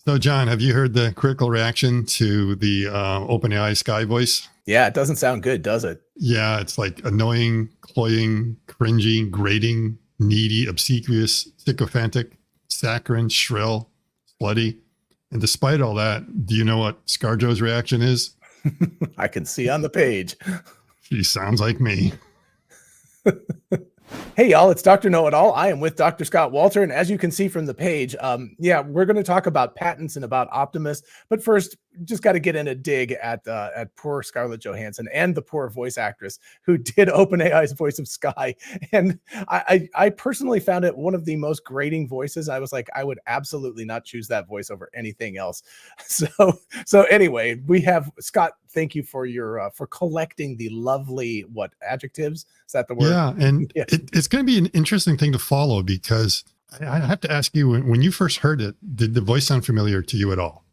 So, John, have you heard the critical reaction to the OpenAI Sky voice? Yeah, it doesn't sound good, does it? Yeah, it's like annoying, cloying, cringy, grating, needy, obsequious, sycophantic, saccharine, shrill, slutty. And despite all that, do you know what ScarJo's reaction is? I can see on the page. She sounds like me. Hey, y'all, it's Dr. Know-It-All. I am with Dr. Scott Walter. And as you can see from the page, we're going to talk about patents and about Optimus. But first, just got to get in a dig at poor Scarlett Johansson and the poor voice actress who did OpenAI's voice of Sky. And I personally found it one of the most grating voices. I was like, I would absolutely not choose that voice over anything else. So anyway, we have Scott. Thank you for your for collecting the lovely adjectives. Is that the word? Yeah, and yeah. It's going to be an interesting thing to follow because I have to ask you, when you first heard it, did the voice sound familiar to you at all?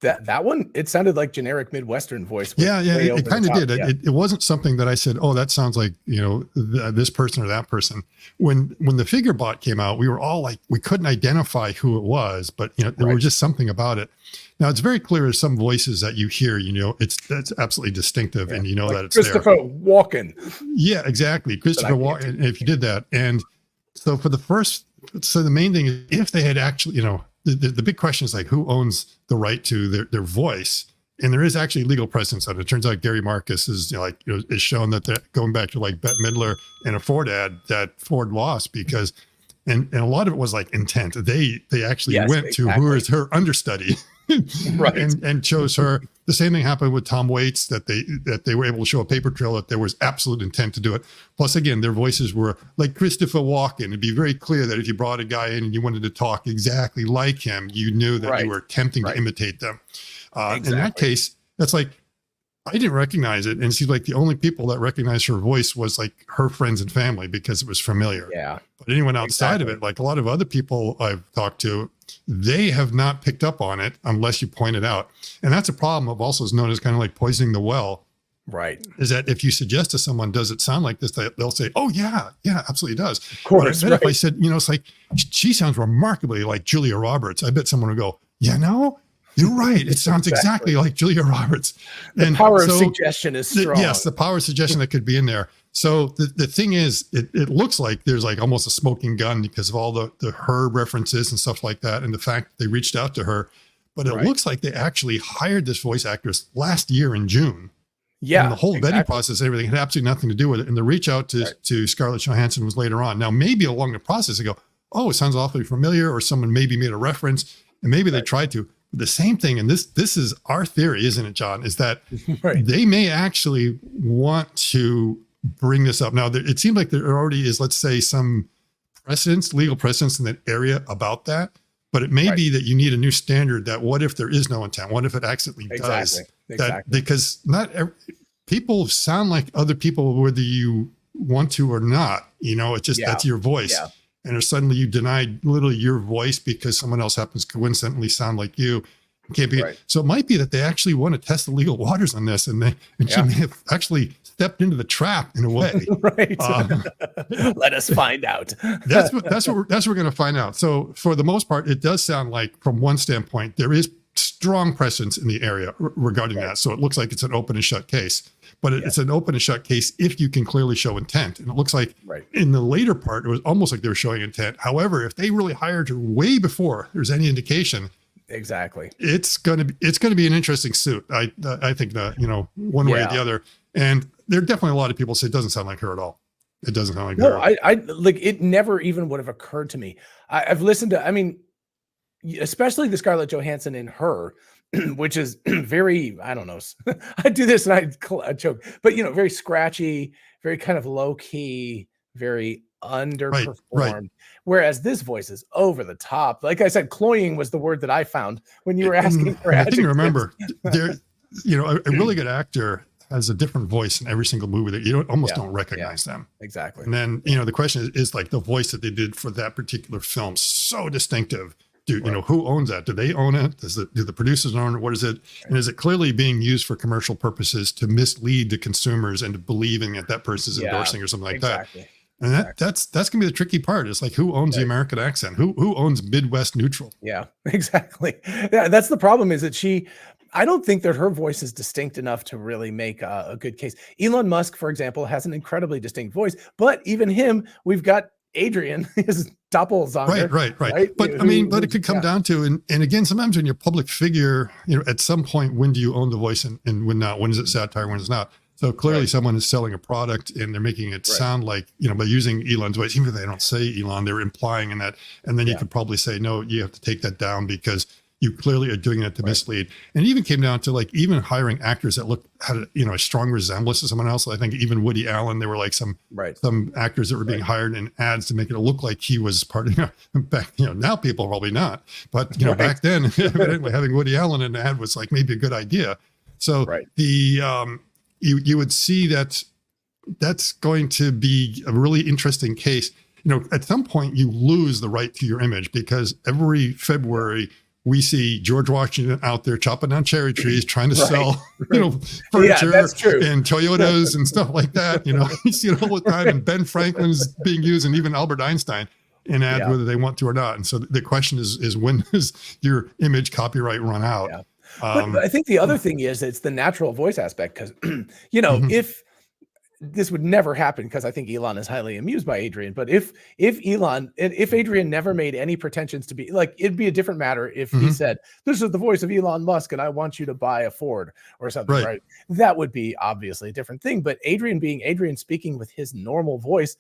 That one, it sounded like generic Midwestern voice. Yeah, it kind of did. Yeah. It wasn't something that I said, oh, that sounds like, this person or that person. When the FigureBot came out, we were all like, we couldn't identify who it was, but there was just something about it. Now it's very clear there's some voices that you hear, that's absolutely distinctive, and like that it's Christopher Walken. Yeah, exactly, Christopher Walken. If you did that, and so the main thing is if they had actually, the big question is like, who owns the right to their voice? And there is actually legal precedence on it. It turns out Gary Marcus is is shown that going back to like Bette Midler and a Ford ad that Ford lost because, and a lot of it was like intent. They actually went to who is her understudy, right, and chose her. The same thing happened with Tom Waits, that they were able to show a paper trail that there was absolute intent to do it. Plus, again, their voices were like Christopher Walken. It'd be very clear that if you brought a guy in and you wanted to talk exactly like him, you knew that you were attempting to imitate them. In that case, that's like, I didn't recognize it. And it seems like the only people that recognized her voice was like her friends and family because it was familiar. Yeah. But anyone outside of it, like a lot of other people I've talked to, they have not picked up on it unless you point it out. And that's a problem of also is known as kind of like poisoning the well. Right. Is that if you suggest to someone, does it sound like this? They'll say, oh yeah, absolutely does. Of course. But if I said, it's like, she sounds remarkably like Julia Roberts, I bet someone would go, you're right. It sounds exactly like Julia Roberts. The power of suggestion is strong. Yes, the power of suggestion that could be in there. So the thing is, it looks like there's like almost a smoking gun because of all the her references and stuff like that, and the fact that they reached out to her. But it looks like they actually hired this voice actress last year in June. Yeah, and the whole vetting process, everything had absolutely nothing to do with it. And the reach out to Scarlett Johansson was later on. Now, maybe along the process, they go, oh, it sounds awfully familiar, or someone maybe made a reference, and maybe they tried to. The same thing, and this is our theory, isn't it, John, is that they may actually want to bring this up. Now, it seems like there already is, let's say, some legal precedents in that area about that, but it may be that you need a new standard that what if there is no intent? What if it accidentally does? Because people sound like other people, whether you want to or not, it's just, that's your voice. Yeah. And if suddenly you denied literally your voice because someone else happens to coincidentally sound like you, it can't be. So it might be that they actually want to test the legal waters on this, and she may have actually stepped into the trap in a way. Let us find out. that's what we're going to find out. So for the most part, it does sound like, from one standpoint, there is strong precedence in the area regarding that. So it looks like it's an open and shut case. But it's an open and shut case if you can clearly show intent. And it looks like in the later part, it was almost like they were showing intent. However, if they really hired her way before there's any indication, it's going to be an interesting suit. I think that, one way or the other. And there are definitely a lot of people say it doesn't sound like her at all. It doesn't sound like her. I like, it never even would have occurred to me. I've listened to, especially the Scarlett Johansson in Her, which is very, I don't know, I do this and I choke, but very scratchy, very kind of low key, very underperformed. Whereas this voice is over the top. Like I said, cloying was the word that I found when you were asking for adjectives. I think, remember, a really good actor has a different voice in every single movie that you almost don't recognize them. Exactly. And then, the question is like the voice that they did for that particular film, so distinctive. Who owns that? Do they own it? Do the producers own it? What is it? And is it clearly being used for commercial purposes to mislead the consumers into believing that person is endorsing or something like that? And that's gonna be the tricky part. It's like, who owns the American accent? Who owns Midwest neutral? Yeah, exactly. Yeah, that's the problem, is that I don't think that her voice is distinct enough to really make a good case. Elon Musk, for example, has an incredibly distinct voice, but even him, we've got Adrian, his doppelganger. Right. But I mean, but it could come down to, and again, sometimes when you're a public figure, at some point, when do you own the voice and when not? When is it satire? When is it not? So clearly someone is selling a product and they're making it sound like, by using Elon's voice, even if they don't say Elon, they're implying in that. And then you could probably say, no, you have to take that down because you clearly are doing it to mislead. And it even came down to like even hiring actors that had a strong resemblance to someone else. I think even Woody Allen, there were like some actors that were being hired in ads to make it look like he was part of, back, now people probably not, but back then, evidently having Woody Allen in an ad was like maybe a good idea. So you would see that that's going to be a really interesting case. At some point you lose the right to your image, because every February we see George Washington out there chopping down cherry trees, trying to sell, furniture and Toyotas and stuff like that. You see it all the time. And Ben Franklin's being used, and even Albert Einstein in ads, whether they want to or not. And so the question is when does your image copyright run out? Yeah. But I think the other thing is it's the natural voice aspect, because, if this would never happen, because I think Elon is highly amused by Adrian, but if Adrian never made any pretensions to be like, it'd be a different matter if he said, this is the voice of Elon Musk and I want you to buy a Ford or something, right? That would be obviously a different thing. But Adrian being Adrian, speaking with his normal voice,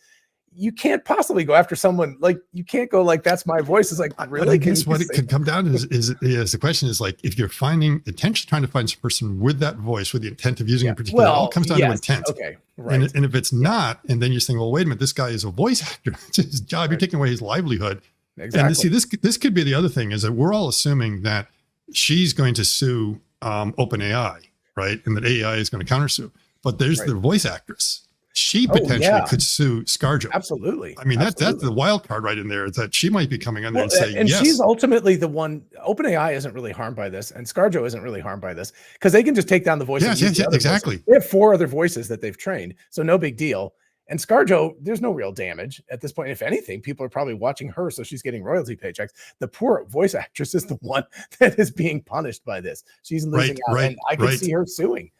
you can't possibly go after someone like, you can't go like, that's my voice. It's like, really? I guess what it could come down to is the question is like, if you're trying to find some person with that voice, with the intent of using a particular, it all comes down to intent. Okay. Right. And if it's not, and then you're saying, well, wait a minute, this guy is a voice actor. It's his job. You're taking away his livelihood. Exactly. And see, this could be the other thing, is that we're all assuming that she's going to sue OpenAI, right? And that AI is going to countersue. But there's the voice actress. She potentially could sue ScarJo. Absolutely. I mean, that's the wild card right in there, is that she might be coming in there and saying, and yes. She's ultimately the one. OpenAI isn't really harmed by this, and ScarJo isn't really harmed by this, because they can just take down the voice. Yes, exactly. Voices. They have 4 other voices that they've trained, so no big deal. And ScarJo, there's no real damage at this point. If anything, people are probably watching her, so she's getting royalty paychecks. The poor voice actress is the one that is being punished by this. She's losing out, and I can see her suing.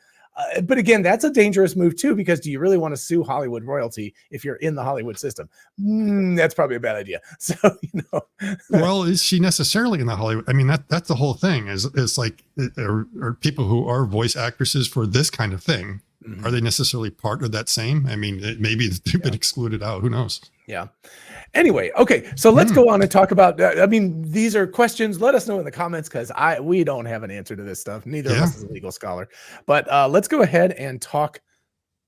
But again, that's a dangerous move too, because do you really want to sue Hollywood royalty if you're in the Hollywood system? That's probably a bad idea. So, well, is she necessarily in the Hollywood? I mean, that's the whole thing, is like, are people who are voice actresses for this kind of thing, are they necessarily part of that same? I mean, maybe they've been excluded out. Who knows? Yeah. Anyway, okay, so let's go on and talk about, I mean, these are questions. Let us know in the comments, because we don't have an answer to this stuff. Neither of us is a legal scholar. But let's go ahead and talk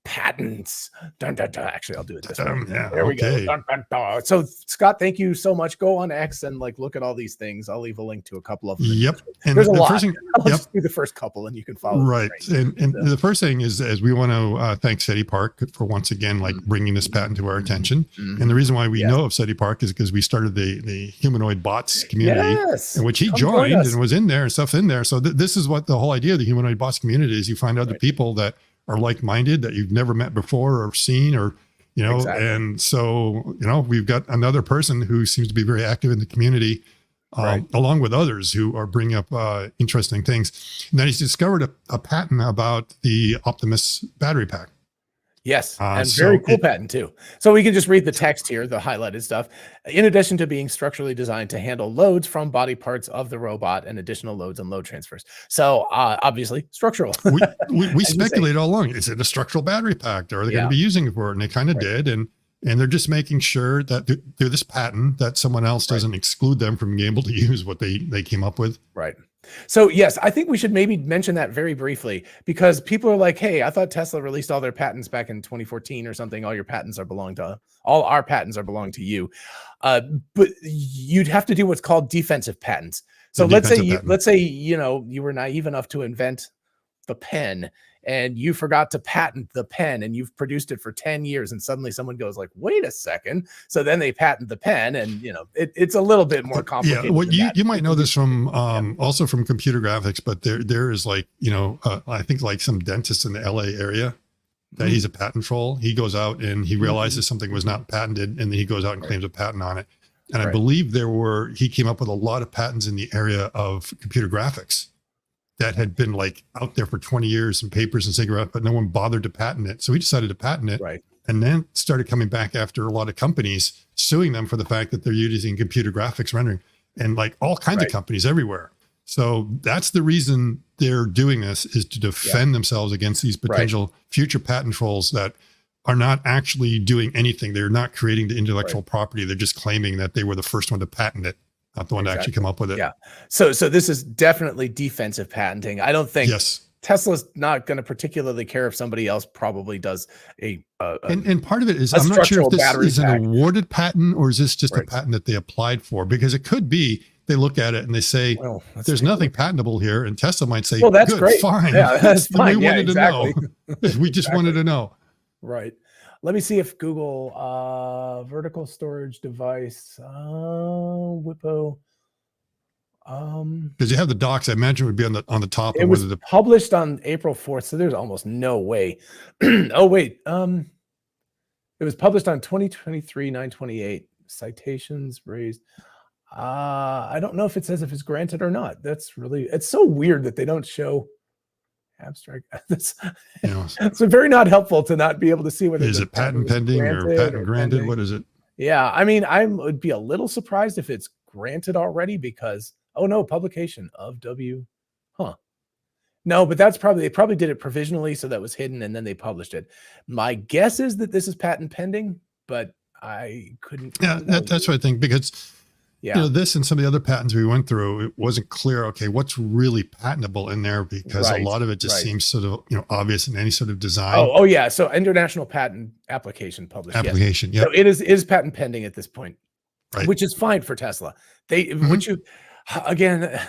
patents. Dun, dun, dun. Actually, I'll do it this way. There we go. Dun, dun, dun. So, Scott, thank you so much. Go on X and look at all these things. I'll leave a link to a couple of them. Yep. And there's a lot. I'll just do the first couple, and you can follow. Right. And the first thing is we want to thank SETI Park for once again bringing this patent to our attention. And the reason why we know of SETI Park is because we started the humanoid bots community, in which he joined and was in there and stuff in there. So this is what the whole idea of the humanoid bots community is. You find other people that are like-minded, that you've never met before or seen, or and so we've got another person who seems to be very active in the community, along with others who are bringing up interesting things. And then he's discovered a patent about the Optimus battery pack. Yes, and very cool patent too. So we can just read the text here, the highlighted stuff. In addition to being structurally designed to handle loads from body parts of the robot and additional loads and load transfers. So obviously structural. we speculated all along. Is it a structural battery pack? Or are they going to be using it for it? And they kind of did. And they're just making sure that through this patent that someone else doesn't exclude them from being able to use what they came up with. Right. So yes, I think we should maybe mention that very briefly, because people are like, hey, I thought Tesla released all their patents back in 2014 or something. All our patents are belong to you. But you'd have to do what's called defensive patents. So let's say you were naive enough to invent the pen, and you forgot to patent the pen, and you've produced it for 10 years, and suddenly someone goes like, wait a second. So then they patent the pen, and it's a little bit more complicated. Yeah, what you might know this from also from computer graphics, but there is I think some dentists in the LA area that he's a patent troll. He goes out and he realizes something was not patented, and then he goes out and claims a patent on it. And I believe he came up with a lot of patents in the area of computer graphics that had been like out there for 20 years in papers and cigarettes, but no one bothered to patent it. So he decided to patent it, and then started coming back after a lot of companies, suing them for the fact that they're using computer graphics rendering, and like all kinds of companies everywhere. So that's the reason they're doing this, is to defend themselves against these potential future patent trolls that are not actually doing anything. They're not creating the intellectual property. They're just claiming that they were the first one to patent it, not the one to actually come up with it. Yeah. So this is definitely defensive patenting. I don't think Tesla's not going to particularly care if somebody else probably does and part of it is, I'm not sure if this is an awarded patent or is this just a patent that they applied for, because it could be they look at it and they say, there's nothing patentable here. And Tesla might say, well, that's great. Fine. Yeah, that's fine. We wanted to know. We just wanted to know. Right. Let me see if Google vertical storage device WIPO. Because you have the docs, I imagine it would be on the top. It was published on April 4th, so there's almost no way. Oh wait, it was published on 2023/9/28. Citations raised. I don't know if it says if it's granted or not. It's so weird that they don't show abstract. It's very not helpful to not be able to see whether is it patent pending or patent granted. Pending. What is it? Yeah, I mean, I would be a little surprised if it's granted already, because publication of no, but that's they probably did it provisionally, so that was hidden, and then they published it. My guess is that this is patent pending, but I couldn't. Yeah, that's what I think, because this and some of the other patents we went through, it wasn't clear, okay, what's really patentable in there, because a lot of it just seems sort of, obvious in any sort of design. Oh yeah. So international patent application published. Application. Yeah. So it is patent pending at this point, which is fine for Tesla. Again,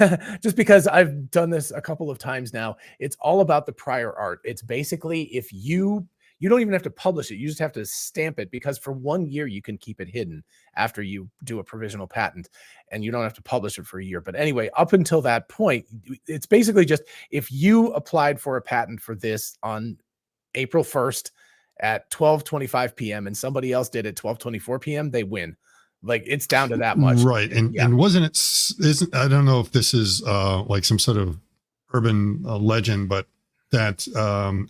just because I've done this a couple of times now, it's all about the prior art. It's basically, if you don't even have to publish it, you just have to stamp it, because for 1 year you can keep it hidden after you do a provisional patent, and you don't have to publish it for a year. But anyway, up until that point, it's basically just, if you applied for a patent for this on April 1st at 12:25 p.m. and somebody else did at 12:24 p.m., they win. Like, it's down to that much. Right. And wasn't it, I don't know if this is like some sort of urban legend, but that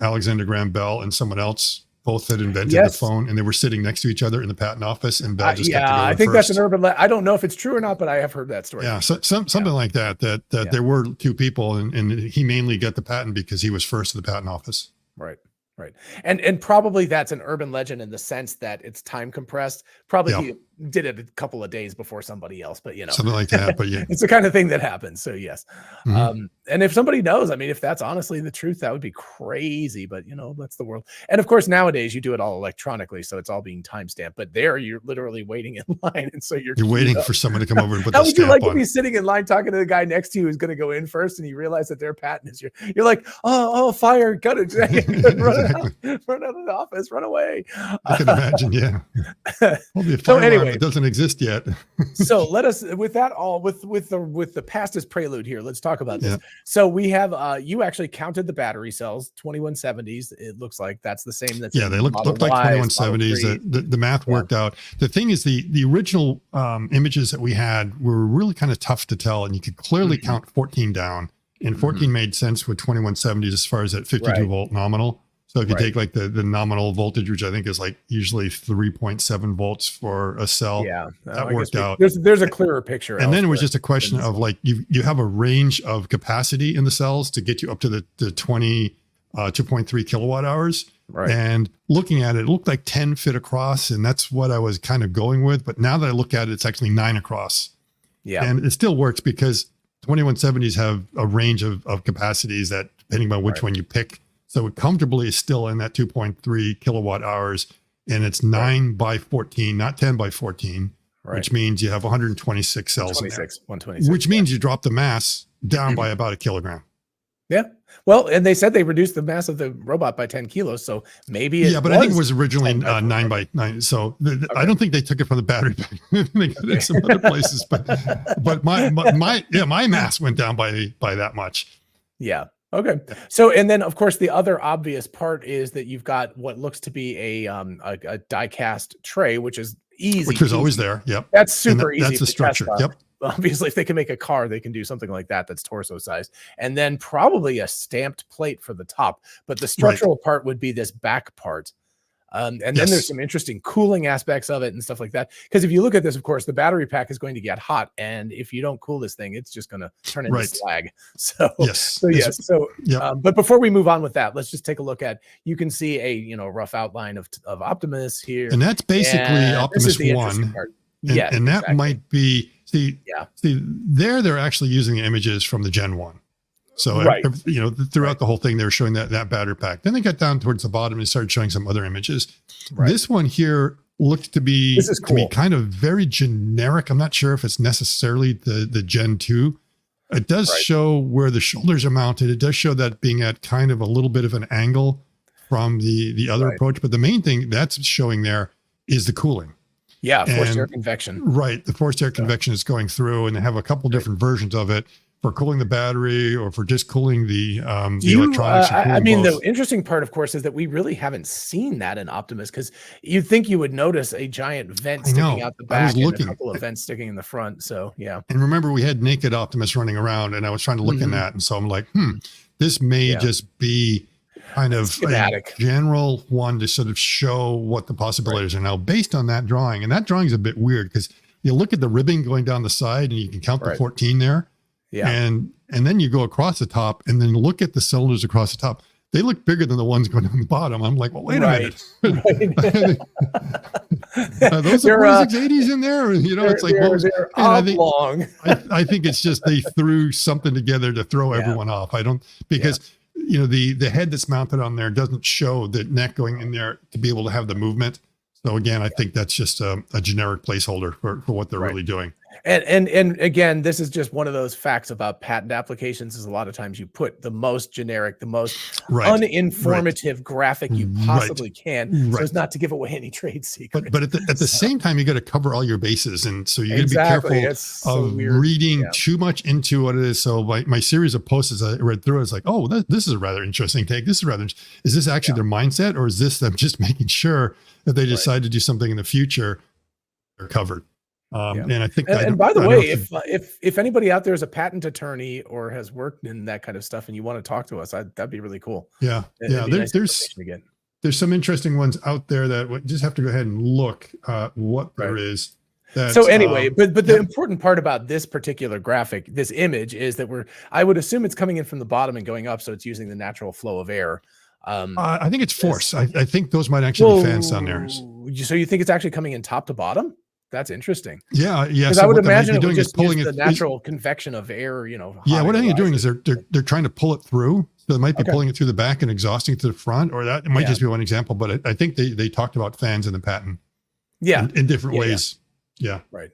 Alexander Graham Bell and someone else both had invented the phone, and they were sitting next to each other in the patent office, and Bell just kept to go I think that's an urban legend. I don't know if it's true or not, but I have heard that story. Yeah, something like that there were two people, and he mainly got the patent because he was first to the patent office. Right. And probably that's an urban legend in the sense that it's time compressed. Probably he did it a couple of days before somebody else, but something like that. But it's the kind of thing that happens. So yes. And if somebody knows, I mean, if that's honestly the truth, that would be crazy, but that's the world. And of course, nowadays you do it all electronically, so it's all being timestamped, but there you're literally waiting in line. And so you're waiting for someone to come over and put the stamp on. How would you like to be sitting in line talking to the guy next to you who's going to go in first, and you realize that their patent is you're like, oh, fire, got it. Run out of the office, run away. I can imagine. Yeah. Well, so anyway, it doesn't exist yet. So let us, with that all, with the past as prelude here, let's talk about this. Yeah. So we have, you actually counted the battery cells, 2170s. It looks like that's the same. That's they look like 2170s. The math worked out. The thing is, the original images that we had were really kind of tough to tell, and you could clearly count 14 down, and 14 made sense with 2170s as far as that 52 volt nominal. So if you take like the nominal voltage, which I think is like usually 3.7 volts for a cell, that worked out. There's a clearer picture. And then it was just a question of like, you have a range of capacity in the cells to get you up to the 2.3 kilowatt hours. Right. And looking at it, it looked like 10 fit across, and that's what I was kind of going with. But now that I look at it, it's actually 9 across. Yeah. And it still works because 2170s have a range of capacities that, depending on which one you pick. So it comfortably is still in that 2.3 kilowatt hours, and it's 9 by 14, not 10 by 14, which means you have 126 cells. 126, which means you drop the mass down by about a kilogram. Yeah. Well, and they said they reduced the mass of the robot by 10 kilos. So maybe but I think it was originally 9 by 9. So I don't think they took it from the battery pack. They got it some other places, but my mass went down by that much. Yeah. Okay. So, and then of course the other obvious part is that you've got what looks to be a die-cast tray, which is easy. Which was always there. Yep. That's super easy. That's the structure. Tesla. Yep. Obviously, if they can make a car, they can do something like that. That's torso size, and then probably a stamped plate for the top. But the structural part would be this back part. And then there's some interesting cooling aspects of it and stuff like that. Because if you look at this, of course, the battery pack is going to get hot, and if you don't cool this thing, it's just going to turn into slag. So but before we move on with that, let's just take a look at. You can see a rough outline of Optimus here, and that's basically Optimus 1. And that might be see they're actually using the images from the Gen 1. So, throughout the whole thing, they were showing that battery pack. Then they got down towards the bottom and started showing some other images. This one here looks to be, kind of very generic. I'm not sure if it's necessarily the Gen 2. It does show where the shoulders are mounted. It does show that being at kind of a little bit of an angle from the other approach. But the main thing that's showing there is the cooling. Yeah, forced air convection. Right. The forced air convection is going through, and they have a couple different versions of it for cooling the battery or for just cooling the electronics. I mean, the interesting part, of course, is that we really haven't seen that in Optimus, because you'd think you would notice a giant vent sticking out the back and a couple of vents sticking in the front. So, yeah. And remember, we had naked Optimus running around, and I was trying to look in that. And so I'm like, this may just be kind of schematic. A general one to sort of show what the possibilities are now based on that drawing. And that drawing is a bit weird because you look at the ribbing going down the side and you can count the 14 there. Yeah. And then you go across the top and then look at the cylinders across the top. They look bigger than the ones going down the bottom. I'm like, well, wait a minute. Those are 4680s in there. It's like, I think it's just they threw something together to throw everyone off. The head that's mounted on there doesn't show the neck going in there to be able to have the movement. So again, I think that's just a generic placeholder for what they're really doing. And again, this is just one of those facts about patent applications is a lot of times you put the most generic, the most uninformative graphic you possibly can, so as not to give away any trade secrets. But at the same time, you got to cover all your bases. And so you got to be careful of reading too much into what it is. So my series of posts, as I read through, it's like, oh, this is a rather interesting take. Is this actually their mindset, or is this them just making sure that they decide to do something in the future, they're covered? And I think, and by the way, if anybody out there is a patent attorney or has worked in that kind of stuff and you want to talk to us, that'd be really cool. Yeah. There's some interesting ones out there that we just have to go ahead and look what there is. So anyway, but the important part about this particular graphic, this image, is that I would assume it's coming in from the bottom and going up, so it's using the natural flow of air. I think it's force. I think those might actually be fans down there. So you think it's actually coming in top to bottom? That's interesting. Yeah. Because I would imagine it would just pulling the natural convection of air, what I think you're doing is they're trying to pull it through. So they might be pulling it through the back and exhausting to the front, or that it might just be one example. But I think they talked about fans in the patent. Yeah. In different ways. Yeah. Right.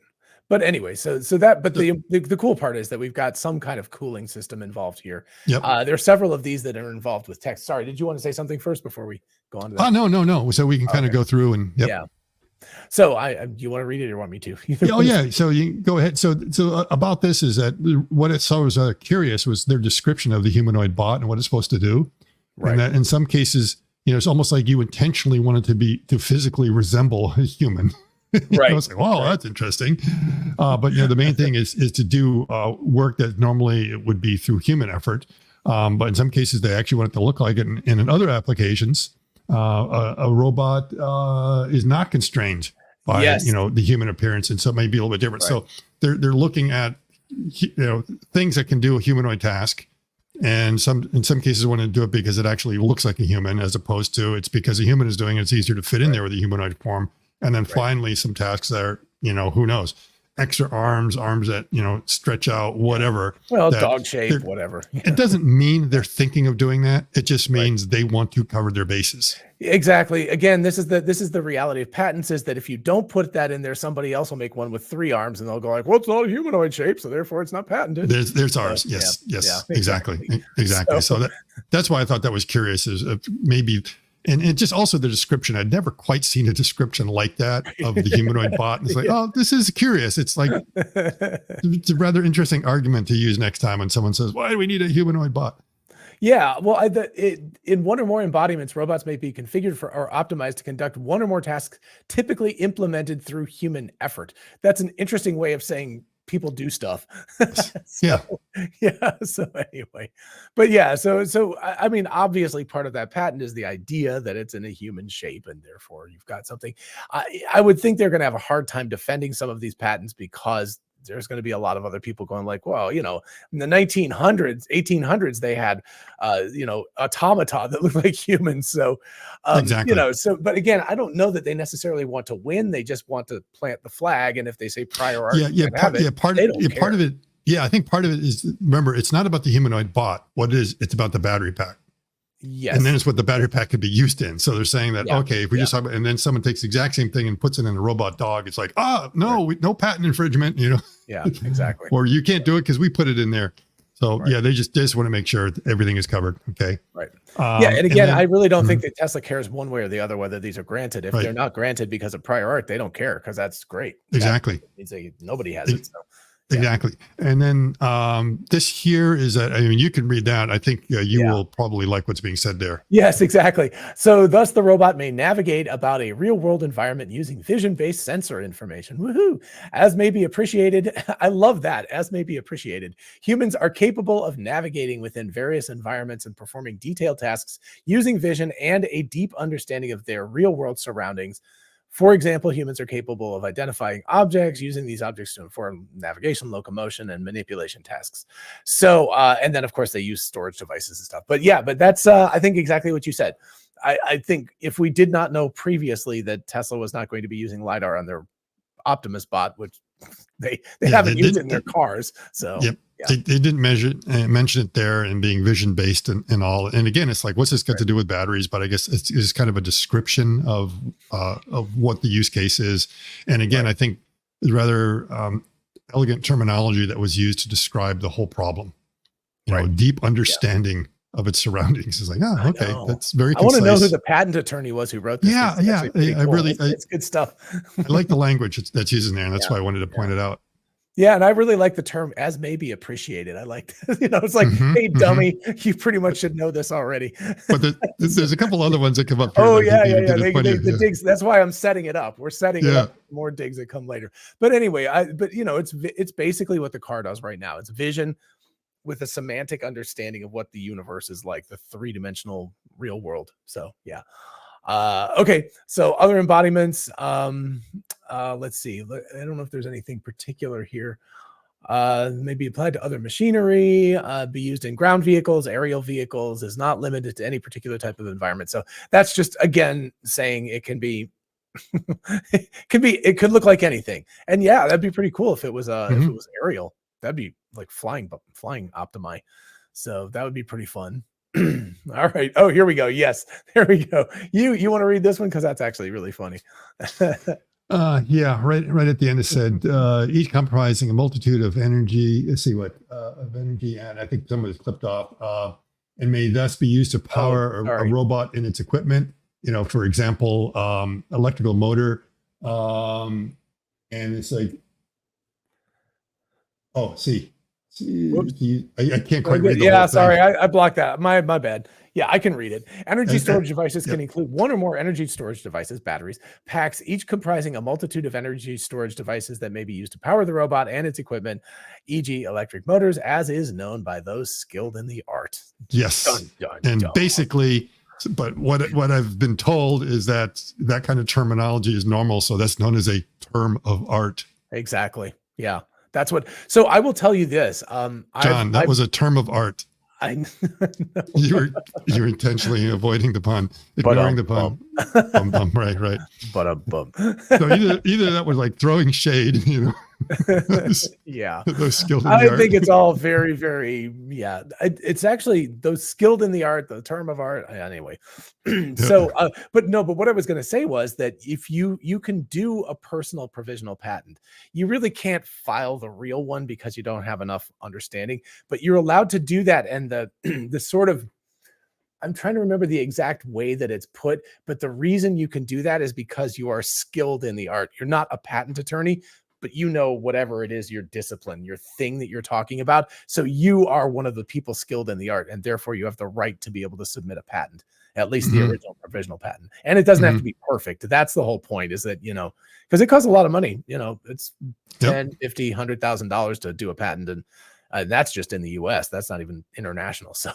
But anyway, the cool part is that we've got some kind of cooling system involved here. Yep. There are several of these that are involved with text. Sorry, did you want to say something first before we go on to that? No. So we can kind of go through and So you want to read it or want me to? So you go ahead. So about this is that what it saw was curious was their description of the humanoid bot and what it's supposed to do. Right. And that in some cases, it's almost like you intentionally wanted to physically resemble a human. I was like, wow, that's interesting. But the main thing is to do work that normally it would be through human effort. But in some cases, they actually want it to look like it. And in other applications, a robot is not constrained by the human appearance, and so it may be a little bit different. So they're looking at things that can do a humanoid task, and in some cases want to do it because it actually looks like a human, as opposed to it's because a human is doing it, it's easier to fit in there with a humanoid form. And then finally, some tasks that are who knows, extra arms that stretch out, whatever. Well, dog shape, whatever. It doesn't mean they're thinking of doing that. It just means they want to cover their bases. Exactly. Again, this is the reality of patents, is that if you don't put that in there, somebody else will make one with 3 arms and they'll go like, well, it's not a humanoid shape, so therefore it's not patented. There's ours. Yes. Exactly. So that's why I thought that was curious, is maybe. And it just also the description. I'd never quite seen a description like that of the humanoid bot. And it's like, oh, this is curious. It's like, it's a rather interesting argument to use next time when someone says, why do we need a humanoid bot? Yeah, well, in one or more embodiments, robots may be configured for or optimized to conduct one or more tasks typically implemented through human effort. That's an interesting way of saying people do stuff. Yeah. So, yeah. So anyway, but yeah. So I mean, obviously, part of that patent is the idea that it's in a human shape, and therefore you've got something. I would think they're going to have a hard time defending some of these patents because there's going to be a lot of other people going like, well, you know, in the 1900s, 1800s, they had, you know, automata that looked like humans. So, you Exactly. know, so, but again, I don't know that they necessarily want to win. They just want to plant the flag. And if they say prior art, Yeah. have it, Part they don't part care. of it. Yeah, I think part of it is, remember, it's not about the humanoid bot. What it is, it's about the battery pack. Yes. And then it's what the battery pack could be used in. So they're saying that, Yeah. okay, if we just talk about, and then someone takes the exact same thing and puts it in a robot dog, it's like, no, no patent infringement, you know? Yeah, exactly. Or you can't do it because we put it in there. So Right. yeah, they just want to make sure that everything is covered. Okay. Right. Yeah. And again, then- I really don't think that Tesla cares one way or the other whether these are granted. If Right. they're not granted because of prior art, they don't care because that's great. Exactly. That means nobody has it. So. Yeah. Exactly. And then this here is that, I mean, you can read that. I think you will probably like what's being said there. Yes, exactly. So thus the robot may navigate about a real world environment using vision-based sensor information. Woohoo! As may be appreciated. I love that. As may be appreciated. Humans are capable of navigating within various environments and performing detailed tasks using vision and a deep understanding of their real world surroundings. For example, humans are capable of identifying objects, using these objects to inform navigation, locomotion, and manipulation tasks. So, and then of course they use storage devices and stuff. But yeah, but that's, I think exactly what you said. I think if we did not know previously that Tesla was not going to be using LiDAR on their Optimus bot, which they haven't used it in their cars. So yep. They didn't mention it there and being vision based and all. And again, it's like, what's this got to do with batteries? But I guess it's kind of a description of what the use case is. And again, I think it's rather elegant terminology that was used to describe the whole problem. You know, deep understanding of its surroundings. It's like, okay, that's very concise. I want to know who the patent attorney was who wrote this. Yeah, yeah. I cool. really, it's good stuff. I like the language that's used in there, and that's why I wanted to point it out. Yeah, and I really like the term "as may be appreciated." I like, you know, it's like, hey, dummy, you pretty much should know this already. But there's a couple other ones that come up here. Oh yeah. The digs. That's why I'm setting it up. We're setting it up. More digs that come later. But anyway, but you know, it's basically what the car does right now. It's vision with a semantic understanding of what the universe is like, the three-dimensional real world. So yeah. Okay. So other embodiments. Let's see. I don't know if there's anything particular here. Maybe applied to other machinery, be used in ground vehicles, aerial vehicles, is not limited to any particular type of environment. So that's just, again, saying it can be, it could look like anything. And yeah, that'd be pretty cool if it was, if it was aerial. That'd be like flying Optimi. So that would be pretty fun. All right. Oh, here we go. Yes, there we go. You want to read this one? Because that's actually really funny. Yeah, right at the end it said, each comprising a multitude of energy, let's see what, of energy, and I think some was clipped off, and may thus be used to power a robot in its equipment. You know, for example, electrical motor, and it's like, oh, see, I can't quite read the whole thing. Sorry, I blocked that. My bad. Yeah, I can read it. Energy storage devices can include one or more energy storage devices, batteries, packs, each comprising a multitude of energy storage devices that may be used to power the robot and its equipment, e.g. electric motors, as is known by those skilled in the art. Yes. Dun. Basically, but what I've been told is that kind of terminology is normal. So that's known as a term of art. Exactly. Yeah. That's what, so I will tell you this. John, that was a term of art. You were intentionally avoiding the pun, ignoring the pun. Right. So either that was like throwing shade, you know. Yeah. Those skilled in the art. I think it's all very, very, it's actually those skilled in the art, the term of art. Anyway. So, but what I was going to say was that if you can do a personal provisional patent, you really can't file the real one because you don't have enough understanding, but you're allowed to do that. And the sort of, I'm trying to remember the exact way that it's put, but the reason you can do that is because you are skilled in the art. You're not a patent attorney, but you know whatever it is, your discipline, your thing that you're talking about. So you are one of the people skilled in the art, and therefore you have the right to be able to submit a patent, at least the original provisional patent. And it doesn't have to be perfect. That's the whole point, is that, because it costs a lot of money. It's $10, $50, $100,000 to do a patent, and that's just in the US. That's not even international. So,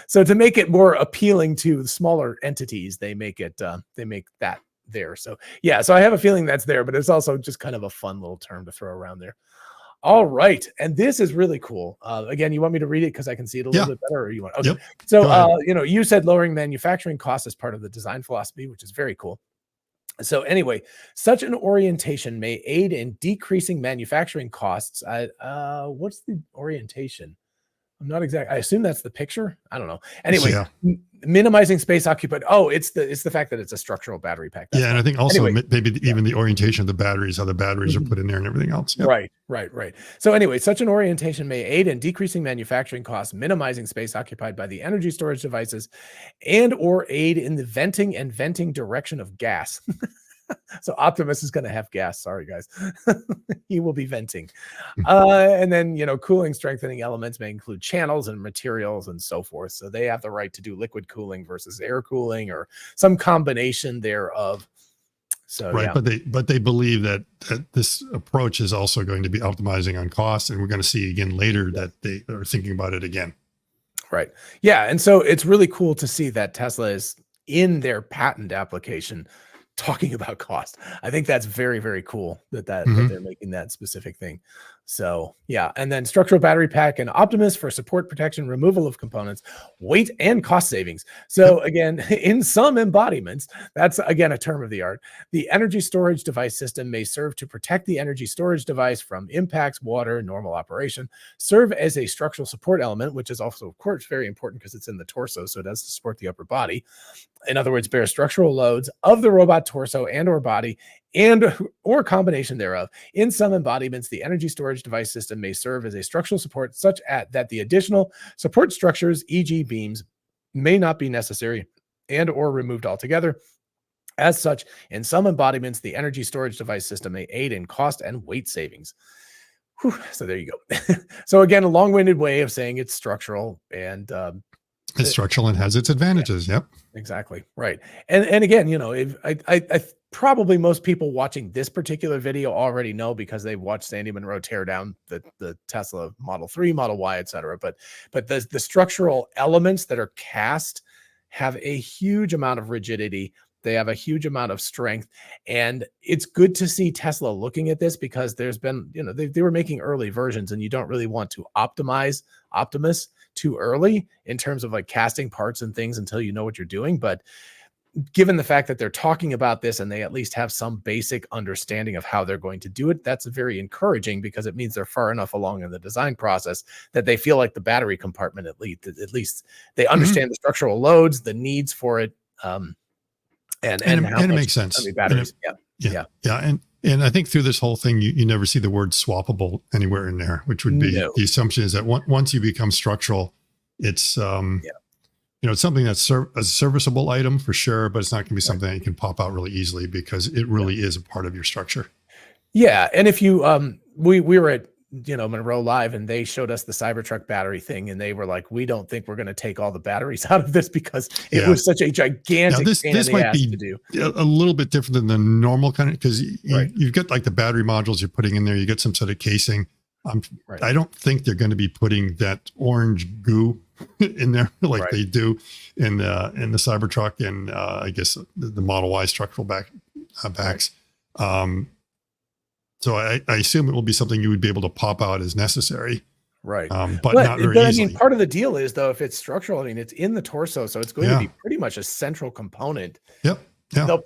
so to make it more appealing to the smaller entities, they make that there. So yeah, so I have a feeling that's there, but it's also just kind of a fun little term to throw around there. All right. And this is really cool. Again, you want me to read it because I can see it a little bit better, or you want? Okay. Yep. So, you said lowering manufacturing costs as part of the design philosophy, which is very cool. So anyway, such an orientation may aid in decreasing manufacturing costs. What's the orientation? I'm not exact. I assume that's the picture. I don't know. Anyway, minimizing space occupied. Oh, it's the fact that it's a structural battery pack. That's and I think also maybe even the orientation of the batteries, how the batteries are put in there and everything else. Yep. Right. So anyway, such an orientation may aid in decreasing manufacturing costs, minimizing space occupied by the energy storage devices, and or aid in the venting and venting direction of gas. So Optimus is going to have gas. Sorry, guys. He will be venting. And then, cooling strengthening elements may include channels and materials and so forth. So they have the right to do liquid cooling versus air cooling, or some combination thereof. So, but they believe that this approach is also going to be optimizing on cost. And we're going to see again later that they are thinking about it again. Right. Yeah. And so it's really cool to see that Tesla is in their patent application talking about cost. I think that's very, very cool that they're making that specific thing. So yeah. And then structural battery pack and Optimus for support, protection, removal of components, weight, and cost savings. So again, in some embodiments, that's again a term of the art. The energy storage device system may serve to protect the energy storage device from impacts, water, normal operation, serve as a structural support element, which is also, of course, very important because it's in the torso. So it does support the upper body. In other words, bear structural loads of the robot torso and or body, and or combination thereof. In some embodiments, the energy storage device system may serve as a structural support such that the additional support structures, e.g. beams, may not be necessary and or removed altogether. As such, in some embodiments, the energy storage device system may aid in cost and weight savings. Whew, so there you go. So again, a long-winded way of saying it's structural, and it's structural and has its advantages. Yep. Exactly. Right. And again, if I probably most people watching this particular video already know, because they've watched Sandy Munro tear down the Tesla Model 3, Model Y, etc. But the structural elements that are cast have a huge amount of rigidity. They have a huge amount of strength, and it's good to see Tesla looking at this, because there's been, they were making early versions, and you don't really want to optimize Optimus too early in terms of like casting parts and things until you know what you're doing. But given the fact that they're talking about this and they at least have some basic understanding of how they're going to do it, that's very encouraging, because it means they're far enough along in the design process that they feel like the battery compartment, at least they understand the structural loads, the needs for it. And it makes sense. Batteries. And I think through this whole thing, you never see the word swappable anywhere in there, which would be the assumption is that once you become structural, it's it's something that's a serviceable item for sure, but it's not going to be something that you can pop out really easily, because it really is a part of your structure. Yeah, and if you we were at Monroe Live, and they showed us the Cybertruck battery thing, and they were like, we don't think we're going to take all the batteries out of this, because it was such a gigantic pain in the ass to do. A little bit different than the normal kind of, because you've got like the battery modules you're putting in there, you get some sort of casing. I don't think they're going to be putting that orange goo in there like they do in the Cybertruck and I guess the Model Y structural backs. So I assume it will be something you would be able to pop out as necessary. Right. But not very easily. I mean, part of the deal is, though, if it's structural, I mean, it's in the torso, so it's going to be pretty much a central component. Yep. Yeah. They'll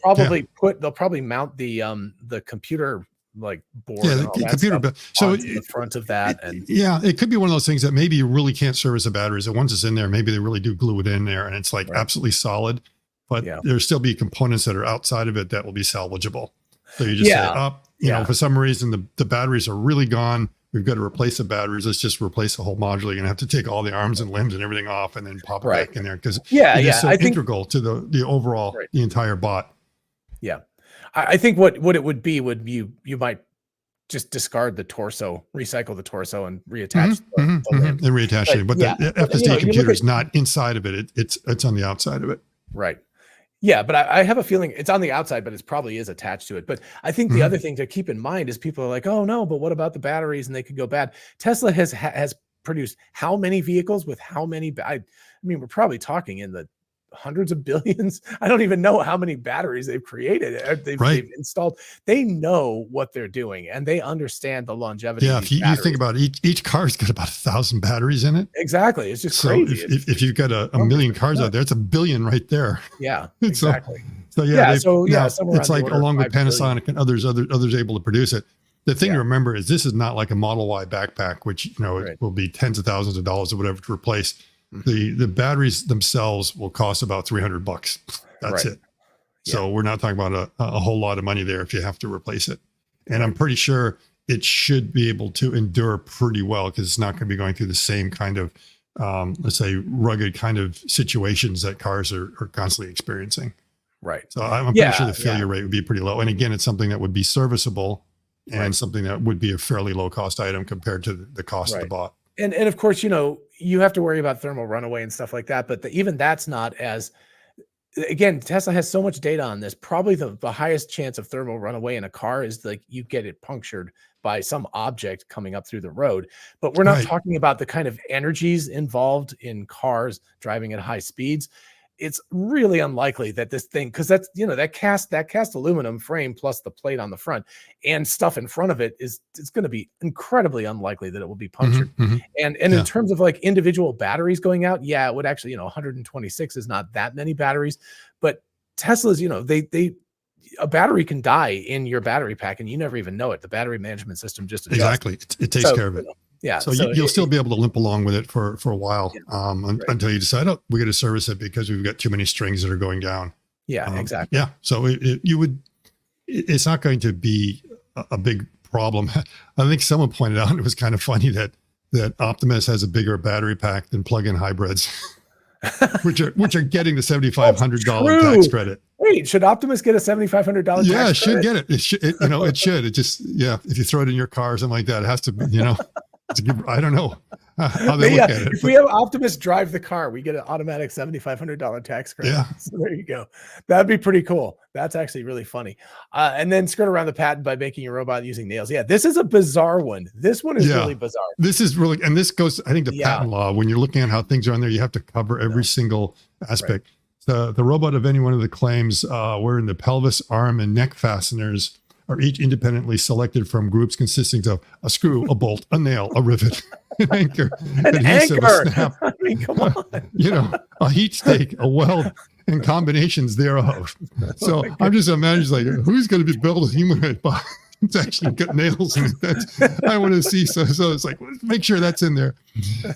probably mount the computer board. The computer. So the front of that. It could be one of those things that maybe you really can't service the batteries. And once it's in there, maybe they really do glue it in there, and it's absolutely solid. But there'll still be components that are outside of it that will be salvageable. So you just say, for some reason the batteries are really gone. We've got to replace the batteries. Let's just replace the whole module. You're gonna have to take all the arms and limbs and everything off, and then pop it back in there, because it is so integral to the overall the entire bot. Yeah, I think what it would be you might just discard the torso, recycle the torso, and reattach the limb. And reattach it. But the FSD computer is not inside of it. It's on the outside of it. Right. Yeah, but I have a feeling it's on the outside, but it probably is attached to it. But I think the other thing to keep in mind is people are like, oh no, but what about the batteries? And they could go bad. Tesla has produced how many vehicles with how many? I mean, we're probably talking in the hundreds of billions. I don't even know how many batteries they've created. They've installed. They know what they're doing, and they understand the longevity. Yeah, if you think about it, each car's got about 1,000 batteries in it. Exactly. It's just crazy. If you've got a million cars out there, it's a billion right there. Yeah, exactly. It's like along with Panasonic and others able to produce it. The thing to remember is this is not like a Model Y backpack, which it will be tens of thousands of dollars or whatever to replace. The batteries themselves will cost about $300. That's it. So we're not talking about a whole lot of money there if you have to replace it. And I'm pretty sure it should be able to endure pretty well because it's not going to be going through the same kind of, let's say, rugged kind of situations that cars are constantly experiencing. Right. So I'm pretty sure the failure rate would be pretty low. And again, it's something that would be serviceable and something that would be a fairly low cost item compared to the cost of the bot. And of course, you have to worry about thermal runaway and stuff like that. But even that's not as, again, Tesla has so much data on this. Probably the highest chance of thermal runaway in a car is like you get it punctured by some object coming up through the road. But we're not talking about the kind of energies involved in cars driving at high speeds. It's really unlikely that this thing, because that's, that cast aluminum frame plus the plate on the front and stuff in front of it's going to be incredibly unlikely that it will be punctured. And in terms of like individual batteries going out, it would actually, 126 is not that many batteries, but Tesla's, a battery can die in your battery pack and you never even know it. The battery management system just adjusts. Exactly. It takes care of it. So you'll still be able to limp along with it for a while until you decide, we got to service it because we've got too many strings that are going down. Exactly. So it's not going to be a big problem. I think someone pointed out, it was kind of funny that Optimus has a bigger battery pack than plug-in hybrids, which are getting the $7,500 tax credit. Wait, should Optimus get a $7,500 tax credit? Yeah, it should get it. It should. It just, if you throw it in your car or something like that, it has to be, I don't know how they look at it. If we have Optimus drive the car, we get an automatic $7,500 tax credit. Yeah. So there you go. That'd be pretty cool. That's actually really funny. And then skirt around the patent by making your robot using nails. Yeah, this is a bizarre one. This one is really bizarre. This is really, and this goes, I think, to patent law. When you're looking at how things are on there, you have to cover every single aspect. The robot of any one of the claims wherein the pelvis, arm, and neck fasteners are each independently selected from groups consisting of a screw, a bolt, a nail, a rivet, an anchor, adhesive, a snap, I mean, come on. A heat stake, a weld, and combinations thereof. So I'm just imagining, like, who's going to be built a humanoid bot? It's actually got nails in it. I want to see. So it's like, make sure that's in there.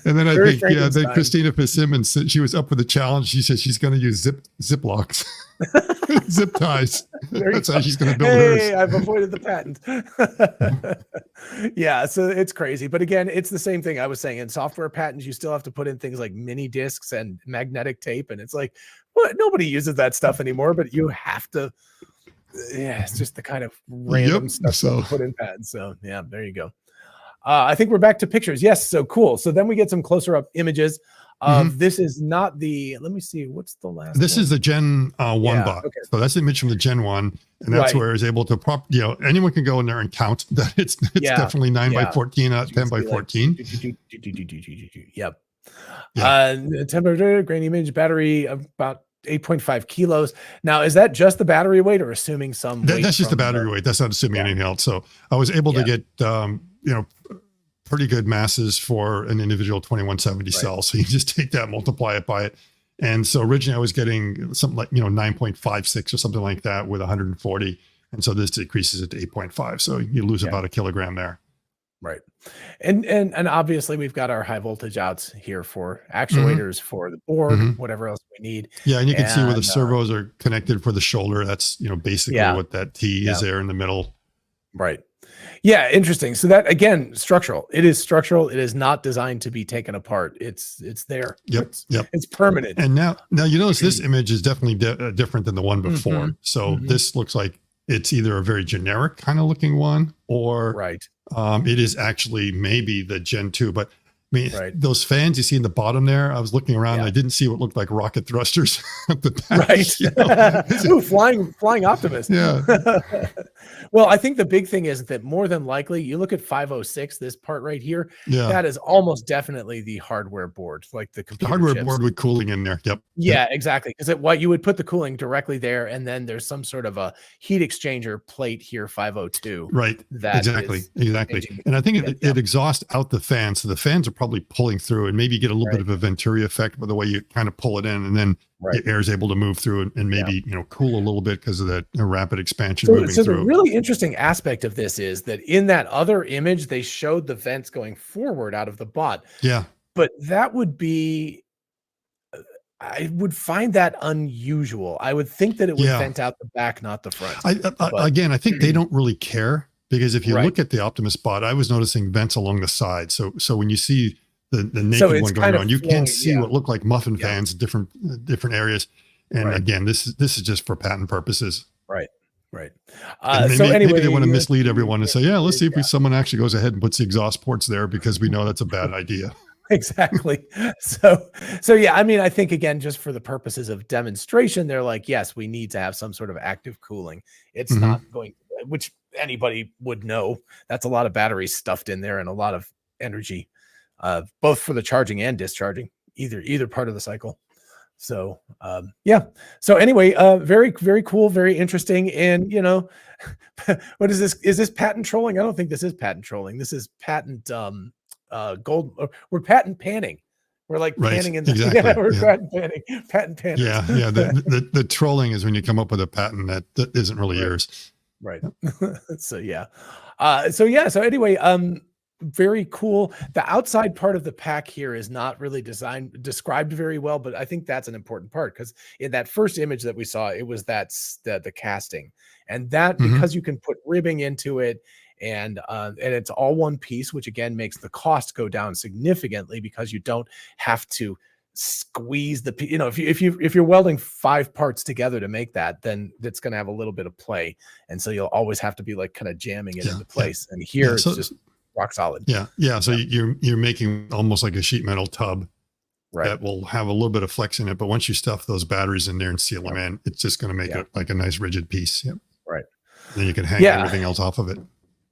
And then I think, then Christina Fitzsimmons, she was up for the challenge. She said she's going to use zip locks, zip ties. That's how she's going to build hers. Hey, I've avoided the patent. So it's crazy. But again, it's the same thing I was saying. In software patents, you still have to put in things like mini discs and magnetic tape. And it's like, what? Nobody uses that stuff anymore, but you have to. Yeah, it's just the kind of random stuff to put in patents. So yeah, there you go. I think we're back to pictures. Yes, so cool. So then we get some closer up images. This is not the, let me see, what's the last This one? is the Gen 1 bot. Okay. So that's the image from the Gen 1. And that's where it's able to, anyone can go in there and count that it's definitely 9 by 14, not 10 by 14. Yep. Temperature, grain image, battery about 8.5 kilos. Now, is that just the battery weight or assuming some weight? That's just the battery weight. That's not assuming anything else. So I was able to get, pretty good masses for an individual 2170 cell. So you just take that, multiply it by it. And so originally I was getting something like, 9.56 or something like that with 140. And so this decreases it to 8.5. So you lose about a kilogram there. Right. And obviously we've got our high voltage outs here for actuators for the board, whatever else we need. Yeah. And you can see where the servos are connected for the shoulder. That's, basically what that T is there in the middle. Right. Yeah. Interesting. So that, again, structural. It is structural. It is not designed to be taken apart. It's there. Yep. It's permanent. And now you notice this image is definitely different than the one before. So this looks like it's either a very generic kind of looking one, or Right. it is actually maybe the Gen 2. But I mean, Right. those fans you see in the bottom there, I was looking around, Yeah. and I didn't see what looked like rocket thrusters at the back. Right. You know? Ooh, flying Optimus. Yeah. Well, I think the big thing is that more than likely, you look at 506, this part right here, Yeah. that is almost definitely the hardware board, like the The computer hardware chips. board with cooling in there. Yep. Yeah, exactly. Because what you would put the cooling directly there, and then there's some sort of a heat exchanger plate here, 502. Right. That Exactly. is Exactly. changing. And I think Yeah, it exhausts out the fans. So the fans are probably pulling through, and maybe you get a little bit Right. of a Venturi effect by the way you kind of pull it in, and then Right. the air is able to move through and maybe, cool a little bit because of that rapid expansion So, moving so the through. really interesting aspect of this is that in that other image, they showed the vents going forward out of the bot, Yeah. but that would be, I would find that unusual. I would think that it would Yeah. vent out the back, not the front. Again, I think they don't really care, because if you Right. look at the Optimus bot, I was noticing vents along the side. So when you see the naked it's one going kind of on, you flowing, can see yeah. what look like muffin Yeah. fans in different areas. And Right. again, this is just for patent purposes. Right. Right. And So maybe anyway, they want to you- mislead everyone and say, yeah, let's see if Yeah. someone actually goes ahead and puts the exhaust ports there, because we know that's a bad idea. Exactly. So yeah, I mean, I think again, just for the purposes of demonstration, they're like, yes, we need to have some sort of active cooling. It's Mhm. not going, which anybody would know. That's a lot of batteries stuffed in there and a lot of energy, both for the charging and discharging, either part of the cycle. So yeah. So anyway, very, very cool, very interesting. And what is this? Is this patent trolling? I don't think this is patent trolling. This is patent gold. We're patent panning. We're like Right. panning in the Exactly. yeah, we're Yeah. patent panning, patent panners. Yeah. Yeah. The trolling is when you come up with a patent that isn't really Right. yours. Right. So yeah. So anyway, very cool. The outside part of the pack here is not really described very well, but I think that's an important part, because in that first image that we saw, it was the casting, and that Mhm. because you can put ribbing into it, and it's all one piece, which again makes the cost go down significantly, because you don't have to squeeze if you're welding 5 parts together to make that, then it's going to have a little bit of play, and so you'll always have to be like kind of jamming it Yeah, into yeah. place. And here so- it's just rock solid. Yeah. Yeah. So you're making almost like a sheet metal tub Right. that will have a little bit of flex in it. But once you stuff those batteries in there and seal them in, it's just going to make Yeah. it like a nice rigid piece. Yep. Right. Then you can hang Yeah. everything else off of it.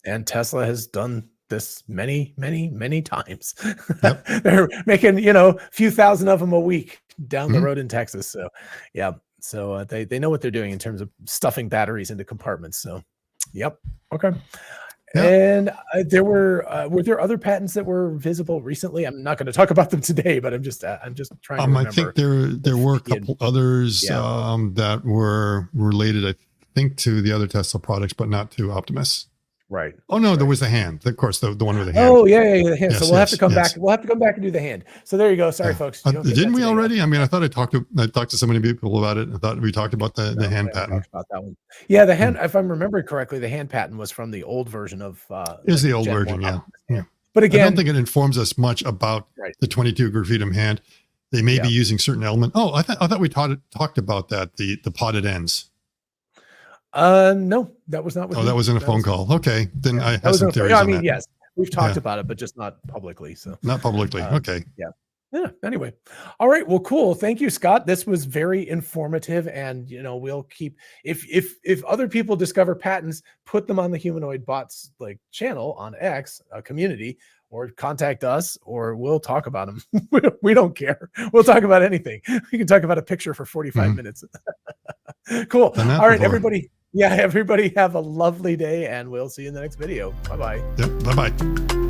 And Tesla has done this many, many, many times. Yep. They're making, a few thousand of them a week down the Mhm. road in Texas. So yeah. So they know what they're doing in terms of stuffing batteries into compartments. So yep. Okay. Yeah. And were there other patents that were visible recently? I'm not going to talk about them today, but I'm just trying to remember. I think there were a couple others Yeah. that were related, I think, to the other Tesla products, but not to Optimus. Right. Oh no, there Right. was the hand. Of course, the one with the hand. Oh yeah, the hand. Yes, So we'll have yes, to come yes. back. We'll have to come back and do the hand. So there you go. Sorry, Yeah. folks. You don't get Didn't that we today. already? I mean, I thought I talked to so many people about it. I thought we talked about the No, hand we haven't patent. talked about that one. Yeah, the hand. If I'm remembering correctly, the hand patent was from the old version of. Is like the old Gen version, 1 yeah. Optimus. Yeah. But I again, don't think it informs us much about Right. the 22 graffiti hand. They may Yeah. be using certain element. Oh, I thought we talked about that. The potted ends. no, that was not. With Oh, me. that was in a phone was- call. Okay, then yeah, I that have was some in a phone- theories yeah, I on mean, that. yes, we've talked Yeah. about it, but just not publicly. So Not publicly. Okay. yeah. Anyway, all right. Well, cool. Thank you, Scott. This was very informative, and we'll keep if other people discover patents, put them on the Humanoid Bots channel on X community, or contact us, or we'll talk about them. We don't care. We'll talk about anything. We can talk about a picture for 45 Mhm. minutes. Cool. Done that All right, before. everybody. Yeah, everybody have a lovely day, and we'll see you in the next video. Bye-bye. Yep. Bye bye.